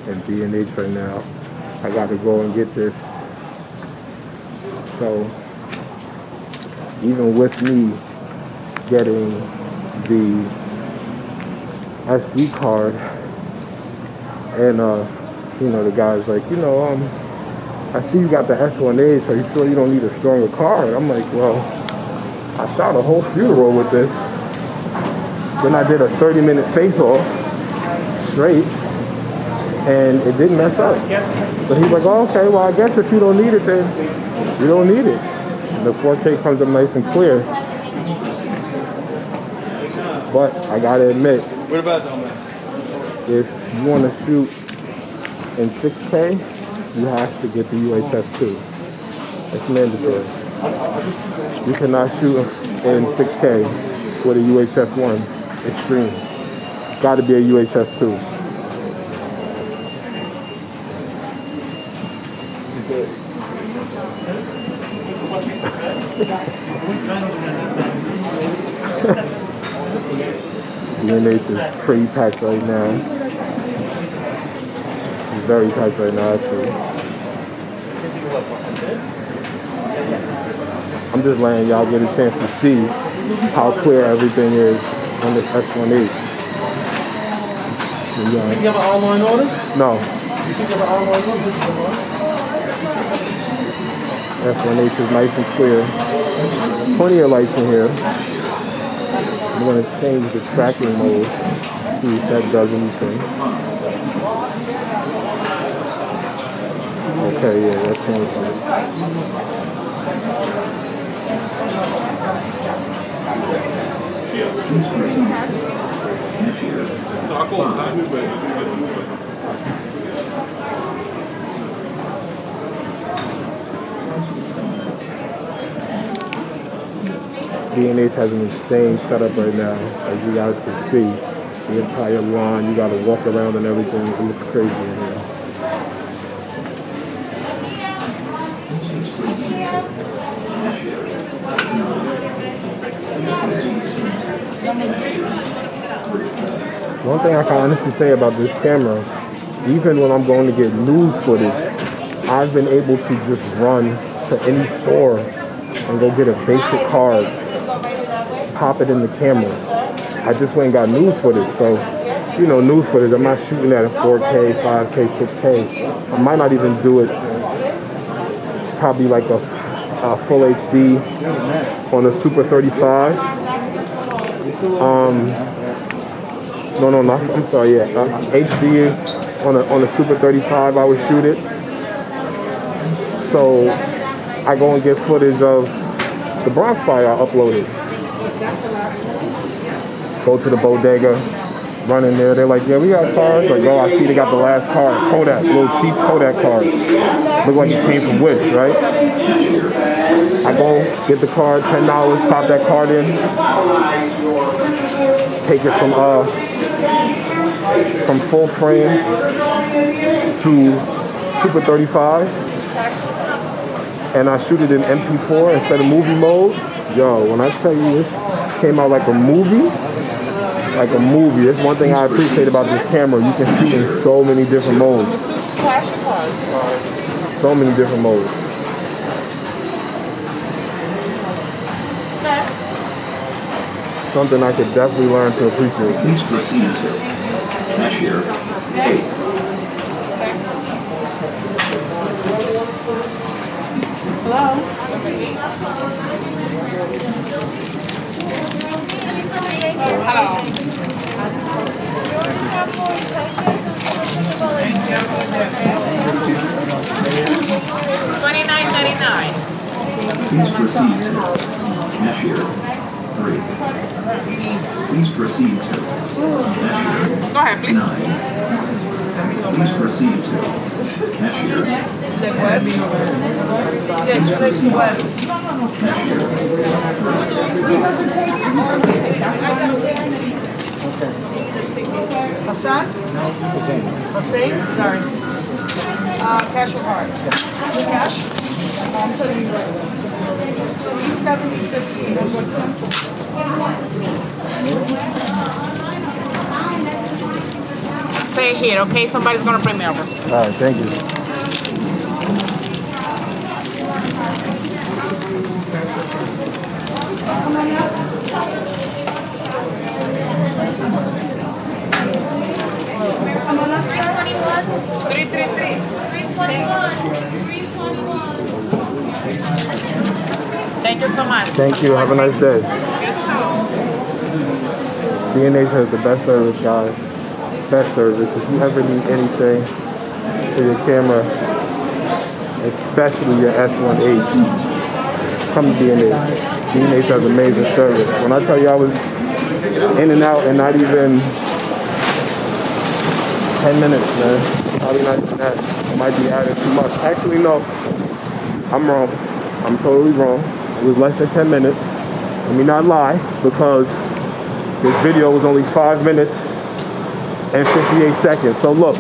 in B&H right now. I got to go and get this. So even with me getting the SD card, and you know, the guy's like, you know, I see you got the S1H. Are you sure you don't need a stronger card? I'm like, well, I shot a whole funeral with this. Then I did a 30-minute face-off straight, and it didn't mess up. So he's like, oh, okay, well, I guess if you don't need it, then you don't need it. The 4K comes up nice and clear. But I gotta admit, what about that? if you want to shoot in 6K, you have to get the UHS-2. It's mandatory. You cannot shoot in 6K with a UHS-1 Extreme. Got to be a UHS-2. B&H is pretty packed right now. It's very packed right now, actually. I'm just letting y'all get a chance to see how clear everything is on this S1H. You think you have an online order? No. You think you have an online order? S1H is nice and clear. Plenty of lights in here. I'm going to change the tracking mode, see if that does anything. Okay, yeah, that changed it. B&H has an insane setup right now, as you guys can see. The entire lawn, you gotta walk around and everything. It looks crazy in here. One thing I can honestly say about this camera, even when I'm going to get news footage, I've been able to just run to any store and go get a basic card, pop it in the camera. I just went and got news footage. So, you know, news footage, I'm not shooting at a 4K, 5K, 6K. I might not even do it probably like a full HD on a Super 35. I'm sorry, HD on a Super 35, I would shoot it. So I go and get footage of the Bronx fire I uploaded. Go to the bodega, run in there. They're like, yeah, we got cards. Like, oh, I see they got the last card, Kodak, little cheap Kodak card. Look like it came from Wish, right? I go get the card, $10, pop that card in, take it from full frame to Super 35, and I shoot it in MP4 instead of movie mode. Yo, when I tell you this came out like a movie, That's one thing I appreciate about this camera. You can shoot in so many different modes. So many different modes. Something I could definitely learn to appreciate. Please proceed to cashier 8. Hello? Hello. $29.99. Please proceed to cashier 3. Please proceed to cashier Go ahead, please. 9. Please proceed to cashier 10. Please proceed to cashier 3. Hassan? Hussein? Sorry. Cash or card? Cash? I'm telling you right. 370.15. stay here, okay? Somebody's gonna bring me over. All right, thank you. Thank you so much. Thank you. Have a nice day. B&H has the best service, guys. Best service. If you ever need anything for your camera, especially your S1H, come to B&H. B&H has amazing service. When I tell you I was in and out in not even 10 minutes, man. Probably not even that. I might be adding too much. Actually, no. I'm wrong. I'm totally wrong. It was less than 10 minutes. Let me not lie, because this video was only 5 minutes and 58 seconds. So look,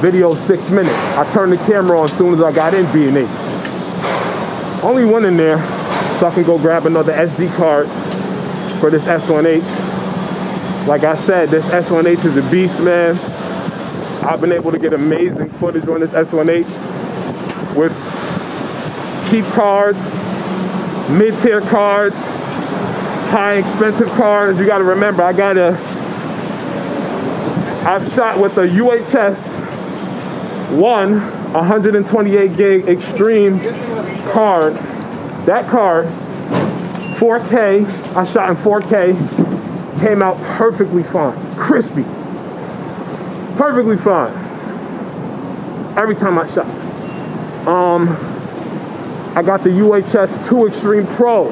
video 6 minutes. I turned the camera on as soon as I got in B&H. Only one in there, so I can go grab another SD card for this S1H. Like I said, this S1H is a beast, man. I've been able to get amazing footage on this S1H with cheap cards, mid-tier cards, high expensive cards. You gotta remember, I've shot with a UHS 128 gig extreme card. That card, 4K, I shot in 4K, came out perfectly fine, crispy, perfectly fine, every time I shot. I got the UHS 2 Extreme Pro,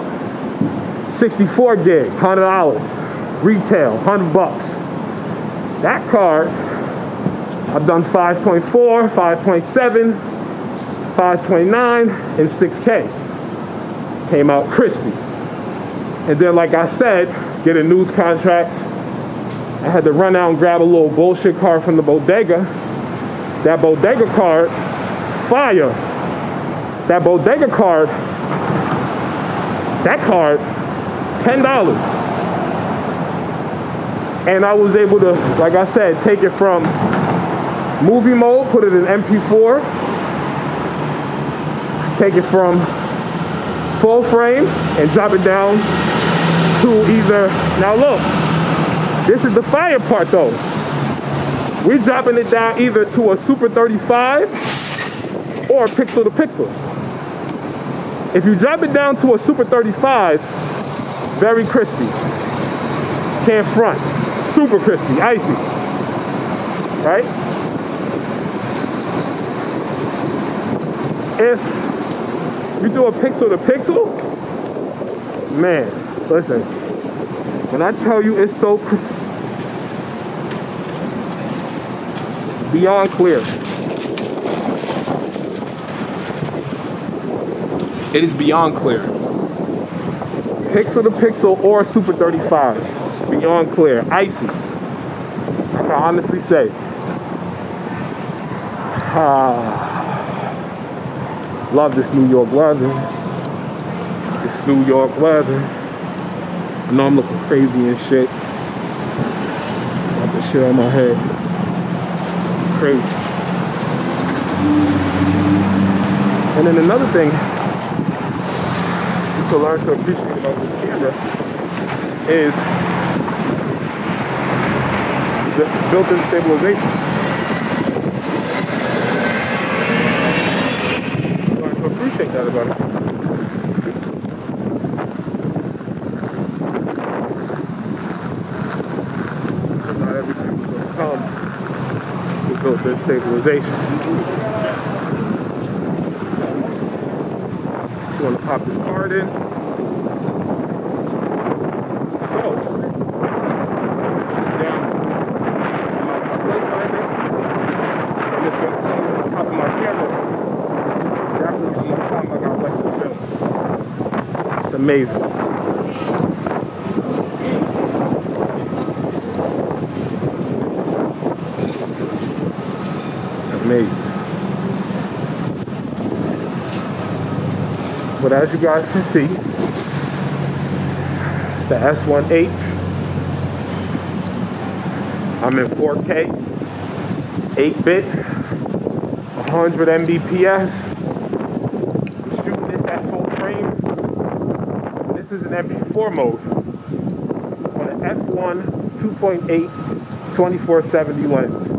64 gig, $100, retail, $100. That card, I've done 5.4, 5.7, 5.9, and 6K. Came out crispy. And then, like I said, getting news contracts, I had to run out and grab a little bullshit card from the bodega. That bodega card, fire. That bodega card, that card, $10. And I was able to, like I said, take it from movie mode, put it in MP4, take it from full frame and drop it down to either, now look, this is the fire part though. We're dropping it down either to a Super 35 or pixel to pixel. If you drop it down to a Super 35, very crispy. Can't front. Super crispy, icy. Right? If you do a pixel to pixel, man, listen. When I tell you it's so beyond clear. It is beyond clear. Pixel to pixel or Super 35. Beyond clear. Icy. I can honestly say. Love this New York weather. This New York weather. I know I'm looking crazy and shit. Got this shit on my head. Crazy. And then another thing to learn to appreciate about this camera is the built-in stabilization. Learn to appreciate that about it. Not everything's going to come with built-in stabilization. You want to pop this card in. So, down my display finder. I'm just going to tell you on the top of my camera. Exactly how much time I got left to film. It's amazing. Amazing. But as you guys can see, it's the S1H. I'm in 4K, 8-bit, 100 Mbps. I'm shooting this at full frame. This is an MP4 mode on an f1 2.8 2470 lens.